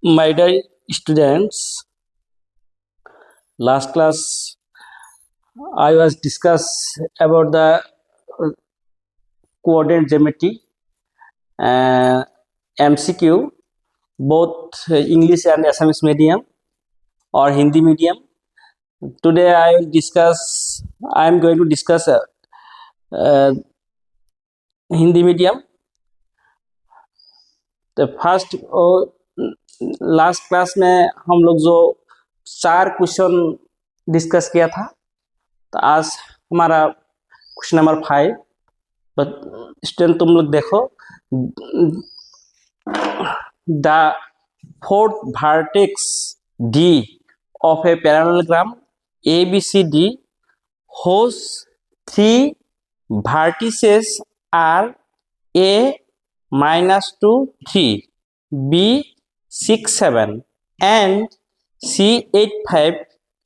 My dear students, last class I was discuss about the coordinate geometry, MCQ, both English and Assamese medium or Hindi medium. Today I am going to discuss Hindi medium. तो first last class में हम लोग जो 4 question discuss किया था, तो आज हमारा क्वेश्चन नंबर 5। स्टूडेंट तुम लोग देखो, the fourth vertex D of a parallelogram ABCD whose 3 vertices are A -2 3, B 6 7 and C 8 5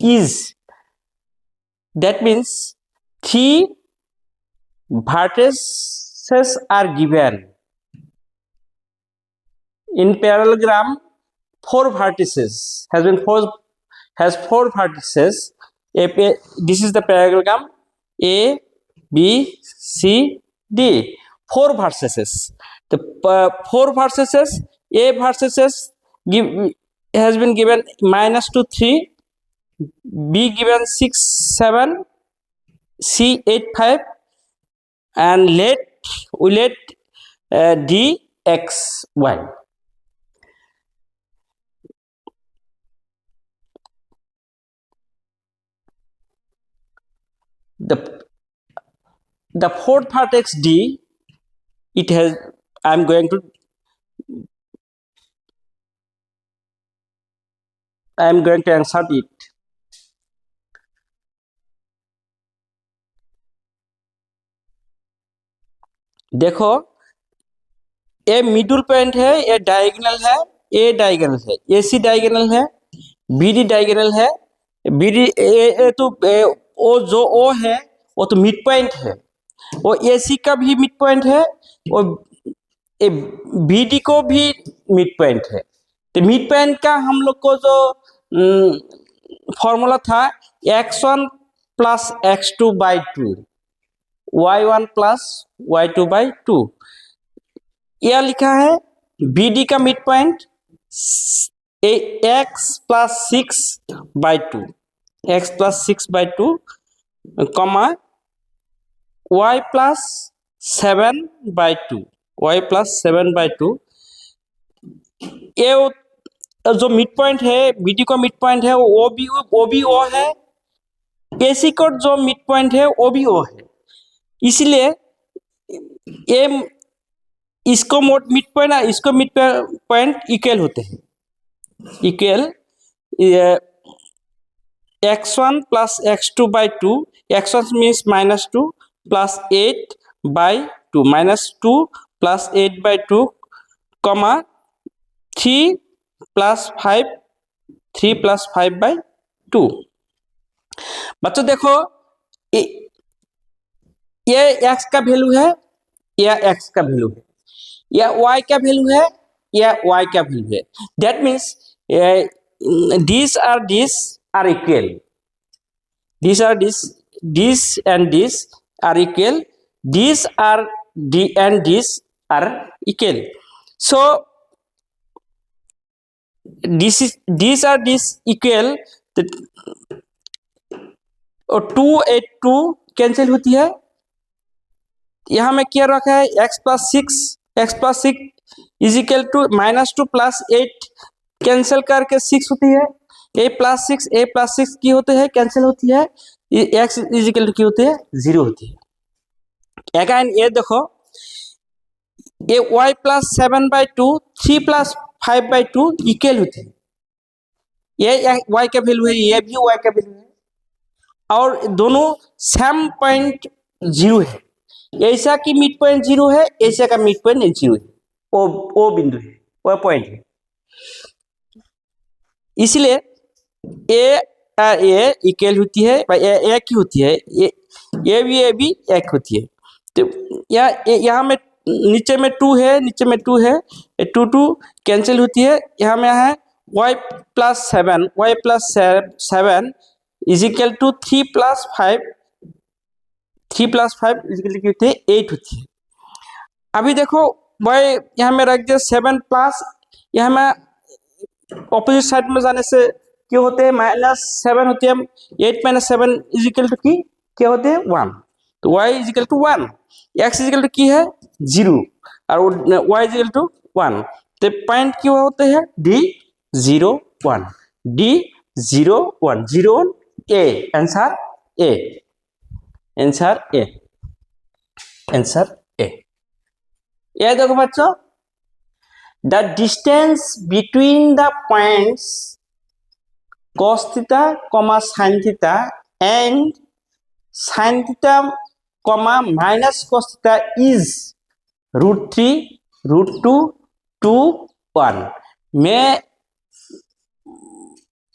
is, that means 3 vertices are given. In parallelogram 4 vertices has 4 vertices. This is the parallelogram A B C D, 4 vertices. The 4 vertices, A vertices has been given -2 3, B given 6 7, C 8 5, and we let D X Y. The fourth vertex D, it has, I am going to insert it. देखो, ए middle point है, ए diagonal है, ए diagonal है, AC diagonal है, BD diagonal है, BD तो ओ जो O है वो तो मिड पॉइंट है, वो AC का भी मिड पॉइंट है और BD को भी मिड पॉइंट है। तो मिड पॉइंट का हम लोग को जो फॉर्मूला था x1 + x2/2, y1 + y2/2। यह लिखा है BD का mid point x + 6/2, x + 6/2, y + 7/2, y + 7/2। ये जो मिड पॉइंट है, BD का मिड पॉइंट है वो भी O है, AC का जो मिड पॉइंट है वो भी O है। इसलिए ये इसको मिड पॉइंट और इसको मिड पॉइंट इक्वल होते हैं, equal x1 + x2/2, x1 means -2 + 8/2, -2 + 8/2, 3 + 5, 3 + 5/2। बच्चों देखो, ये x का वैल्यू है, यह x का वैल्यू है, यह y का वैल्यू है, यह y का वैल्यू है। That means these are equal, these and these are equal, these are and these are equal. So these are equal, तो 2 8 2 कैंसिल होती है। यहाँ में क्या रखा है x + 6 is equal to -2 + 8 cancel करके 6 होती है, a + 6 की होते हैं कैंसिल होती है, x इज इक्वल टू की होती है 0 होती है। अगेन ये देखो, ये y + 7/2, 3 + 5/2 इक्वल होती है, ये y का वैल्यू है, ये भी y का वैल्यू है, और दोनों सेम पॉइंट 0 है। ऐसा की मिड पॉइंट 0 है, ऐसा का मिड पॉइंट 0 है, वो बिंदु है, वो पॉइंट है। इसलिए ए इक्वल होती है, एक ही होती है, ये भी एक होती है। तो यहाँ में नीचे में 2 है, 2 2 कैंसिल होती है, यहाँ में है y plus 7 is equal to 3 plus 5 is equal to 8 होती है। अभी देखो y यहाँ में रख दिया 7 प्लस, यहाँ में ऑपोजिट साइड में जाने से क्या होते हैं -7 होती है। 8 - 7 इज इक्वल टू की क्या होते हैं 1, तो y is equal to 1, x is equal to की है 0 और y इज इक्वल टू 1, तो पॉइंट क्यों होते हैं D0 1, D0 1 0 1 A, answer A, answer A, answer A। ये देखो बच्चों, the distance between the points cos theta, sin theta and sin theta, minus cos theta is √3, √2, 2, 1। मैं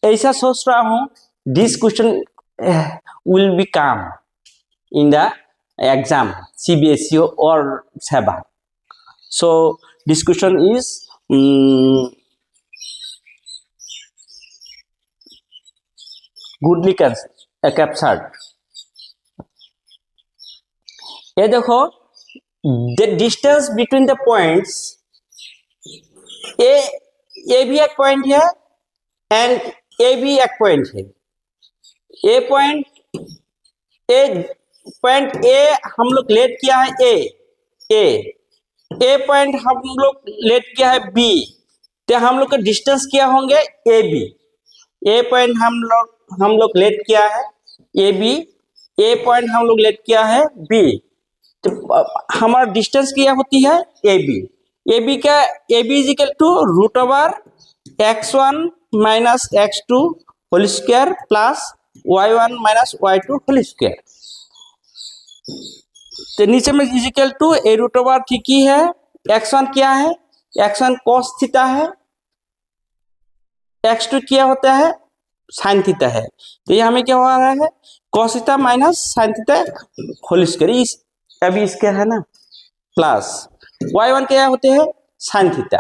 ऐसा सोच रहा हूँ this question will become in the exam CBSE or SEBA, so this question is goodly captured। ये देखो the distance between the points A भी एक point है एंड A भी एक पॉइंट है। ए पॉइंट A हम लोग लेट किया है ए पॉइंट हम लोग लेट किया है B, तो हम लोग का डिस्टेंस क्या होंगे AB। ए पॉइंट हम लोग लेट किया है AB, ए पॉइंट हम लोग लेट किया है B, तो हमारा डिस्टेंस क्या होती है AB का AB is equal to √x1 - x2 whole square plus y1 - y2 whole square. तो नीचे में इज इक्वल टू ए √, ठीक ही है। x1 क्या है, x1 cos थीटा है, x2 क्या होता है sin थीटा है, तो ये हमें क्या हो रहा है cos theta minus sin theta whole square, अभी स्क्वायर है ना, प्लस y1 क्या होते हैं sin थीटा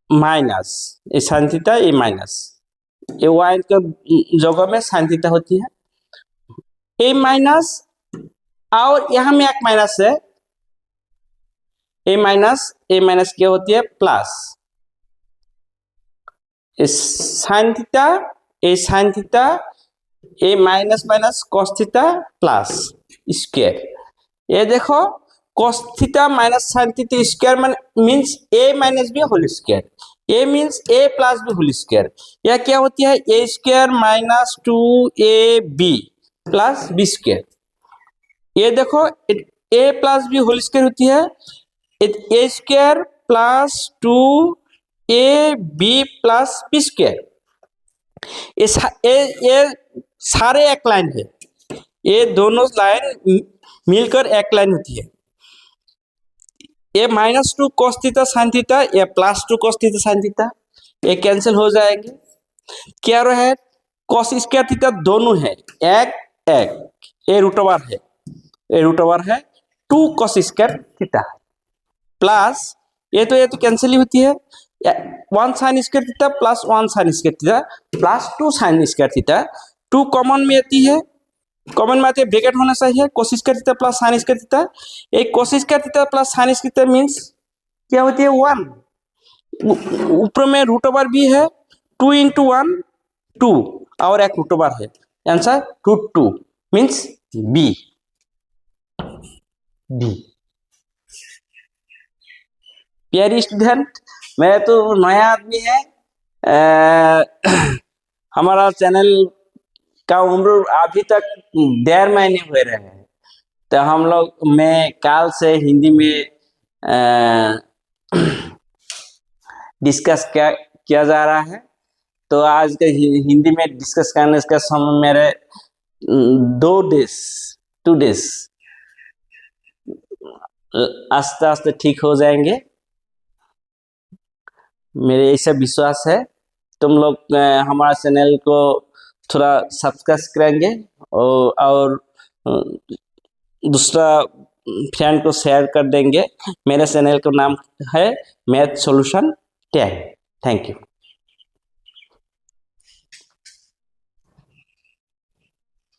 माइनस ये sin थीटा, ये माइनस ये y का जगह में sin थीटा होती है, ए माइनस और यहां में एक माइनस है, ए माइनस क्या होती है plus sin theta, a minus cos theta plus square. ये देखो cos theta minus sin theta square means a minus b whole square, a means a plus b whole square. यह क्या होती है a square minus 2ab plus b square. ये देखो a plus b whole square होती है a square plus 2ab plus b square. ये सारे एक लाइन है, ये दोनों लाइन मिलकर एक लाइन होती है। ये -2 cos थीटा sin थीटा, ये +2 cos थीटा sin थीटा, ये कैंसिल हो जाएंगे। क्या रहे cos स्क्वायर थीटा दोनों है एक ये √, है 2 cos स्क्वायर थीटा प्लस ये तो कैंसिल ही होती है 1 sin square theta plus 1 sin square theta plus 2 sin square theta, 2 common में आती है, कॉमन में आती है ब्रैकेट होना चाहिए cos square theta plus sin square theta. एक cos square theta plus sin square theta means क्या होती है 1, ऊपर में √, भी है 2 × 1 2 और एक √, है आंसर √2 मींस B। प्यारी स्टूडेंट, मैं तो नया आदमी है, हमारा चैनल का उम्र अभी तक 1.5 महीने हुए रहे हैं, तो हम लोग मैं काल से हिंदी में डिस्कस किया जा रहा है, तो आज के हिंदी में डिस्कस करने का समय मेरे 2 डेज आस्ते आस्ते ठीक हो जाएंगे, मेरे ऐसा विश्वास है। तुम लोग हमारा चैनल को थोड़ा सब्सक्राइब करेंगे और दूसरा फ्रेंड को शेयर कर देंगे। मेरे चैनल का नाम है मैथ सॉल्यूशन 10। Thank you.